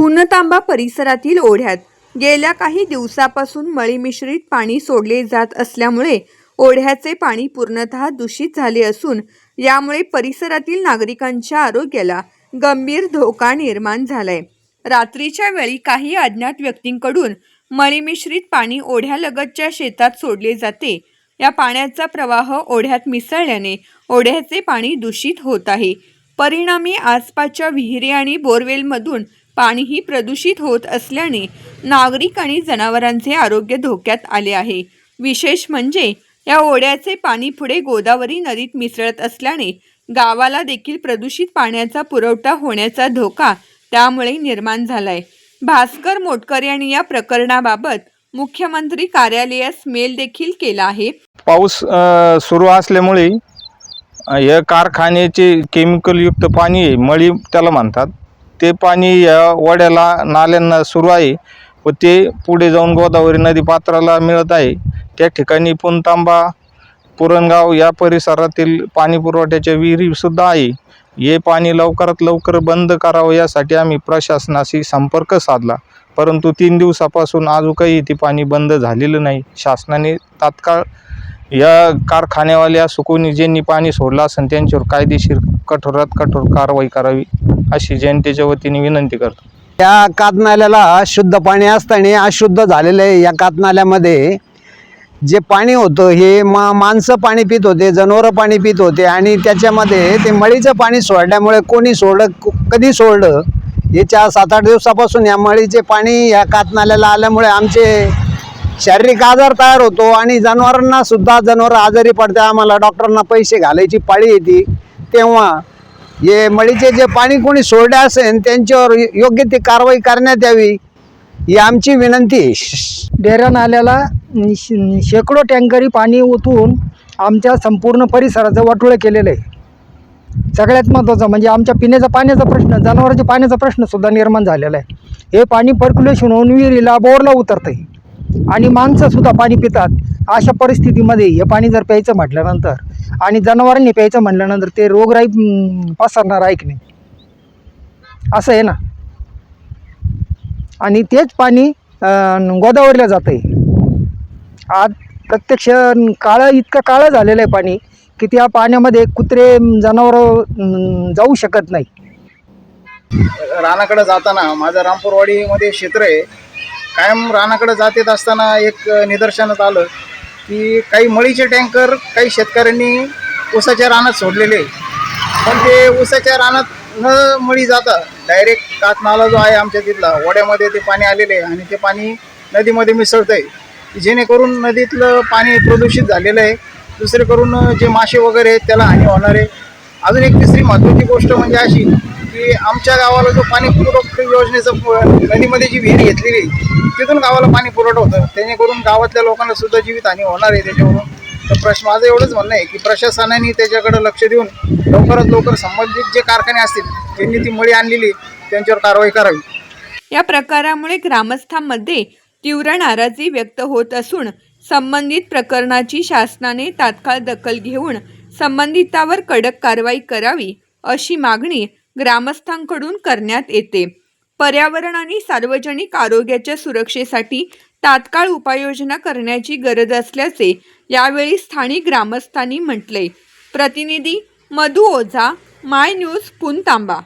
पुणतांबा परिसरातील ओढ्यात गेल्या काही दिवसापासून मळीमिश्रित पाणी सोडले जात असल्यामुळे ओढ्याचे पाणी पूर्णतः दूषित झाले असून यामुळे परिसरातील नागरिकांच्या आरोग्याला गंभीर धोका निर्माण झालाय। रात्रीच्या वेळी काही अज्ञात व्यक्तींकडून मळीमिश्रित पाणी ओढ्यालगतच्या शेतात सोडले जाते। या पाण्याचा प्रवाह ओढ्यात मिसळल्याने ओढ्याचे पाणी दूषित होत आहे। परिणामी आसपासच्या विहिरी आणि बोरवेलमधून पाणीही प्रदूषित होत असल्याने नागरिक आणि जनावरांचे आरोग्य धोक्यात आले आहे। विशेष म्हणजे या ओढ्याचे पाणी पुढे गोदावरी नदीत मिसळत असल्याने गावाला देखील प्रदूषित पाण्याचा पुरवठा होण्याचा धोका त्यामुळे निर्माण झालाय। भास्कर मोटकर यांनी या प्रकरणाबाबत मुख्यमंत्री कार्यालयास मेल देखील केला आहे। पाऊस सुरू असल्यामुळे हे कारखान्याचे केमिकल युक्त पाणी आहे, मळी त्याला म्हणतात, ते पाणी या ओढ्याला नाल्यांना सुरू आहे व ते पुढे जाऊन गोदावरी नदी पात्राला मिळत आहे। त्या ठिकाणी पुणतांबा पुरणगाव या परिसरातील पाणी पुरवठ्याच्या विहिरी सुद्धा आहे। हे पाणी लवकरात लवकर बंद करावं यासाठी आम्ही प्रशासनाशी संपर्क साधला, परंतु 3 दिवसापासून अजूनही ते पाणी बंद झालेलं नाही। शासनाने तात्काळ या कारखान्यावाल्या सुकोनी ज्यांनी पाणी सोडलं असेल त्यांच्यावर कायदेशीर कठोरात कठोर कारवाई करावी अशी जनतेच्या वतीने विनंती करतो। या कातनाल्याला शुद्ध पाणी असताना अशुद्ध झालेलं आहे। या कातनाल्यामध्ये जे पाणी होतं हे माणसं पाणी पित होते, जनावरं पाणी पित होते आणि त्याच्यामध्ये ते मळीचं पाणी सोडल्यामुळे कोणी कधी सोडलं याच्या 7-8 दिवसापासून या मळीचे पाणी या कातनाल्याला आल्यामुळे आमचे शारीरिक आजार तयार होतो आणि जनावरांना सुद्धा जनावर आजारी पडते। आम्हाला डॉक्टरांना पैसे घालायची पाळी येते। तेव्हा हे मळीचे जे पाणी कोणी सोडले असेल त्यांच्यावर योग्य ती कारवाई करण्यात यावी ही आमची विनंती आहे। डेरा नाल्याला शेकडो टँकरी पाणी ओतून आमच्या संपूर्ण परिसराचं वाटोळं केलेलं आहे। सगळ्यात महत्त्वाचं म्हणजे आमच्या पिण्याचा पाण्याचा प्रश्न, जनावरांच्या पाण्याचा प्रश्न सुद्धा निर्माण झालेला आहे। हे पाणी पर्क्युलेशन होऊन विहिरीला बोरला उतरतंय आणि माणसं सुद्धा पाणी पितात। अशा परिस्थितीमध्ये हे पाणी जर प्यायचं म्हटल्यानंतर आणि जनावरांनी प्यायचं म्हटल्यानंतर ते रोगराई पसरणार आहे की नाही, असं आहे ना। आणि तेच पाणी गोदावरीला जातं आहे। आज प्रत्यक्ष इतकं काळं झालेलं आहे पाणी की त्या पाण्यामध्ये कुत्रे जनावरं जाऊ शकत नाही। रानाकडे जाताना माझं रामपूरवाडीमध्ये क्षेत्र आहे, कायम रानाकडे जात येत असताना एक निदर्शनात आलं की काही मळीचे टँकर काही शेतकऱ्यांनी ऊसाच्या रानात सोडलेले, पण ते ऊसाच्या रानात न मळी जाता डायरेक्ट कातनाला जो आहे आमच्या तिथला ओढ्यामध्ये ते पाणी आलेले आहे आणि ते पाणी नदीमध्ये मिसळतं आहे, जेणेकरून नदीतलं पाणी प्रदूषित झालेलं आहे। दुसरे करून जे मासे वगैरे आहेत त्याला हानी होणार आहे। अजून एक तिसरी महत्त्वाची गोष्ट म्हणजे अशी की आमच्या गावाला जो पाणी पुरवठा योजनेचं नदीमध्ये जी विहीर घेतलेली तिथून गावाला पाणी पुरवठा होतं, जेणेकरून गावातल्या लोकांना सुद्धा जीवितहानी होणार आहे त्याच्यावरून। तर माझं एवढंच म्हणणं आहे की प्रशासनाने त्याच्याकडे लक्ष देऊन लवकरात लवकर संबंधित जे कारखाने असतील ज्यांनी ती मळी आणलेली त्यांच्यावर कारवाई करावी। या प्रकारामुळे ग्रामस्थांमध्ये तीव्र नाराजी व्यक्त होत असून संबंधित प्रकरणाची शासनाने तात्काळ दखल घेऊन संबंधितांवर कडक कारवाई करावी अशी मागणी ग्रामस्थांकडून करण्यात येते। पर्यावरण आणि सार्वजनिक आरोग्याच्या सुरक्षेसाठी तात्काळ उपाययोजना करण्याची गरज असल्याचे यावेळी स्थानिक ग्रामस्थांनी म्हटले। प्रतिनिधी मधु ओझा, माय न्यूज, पुणतांबा।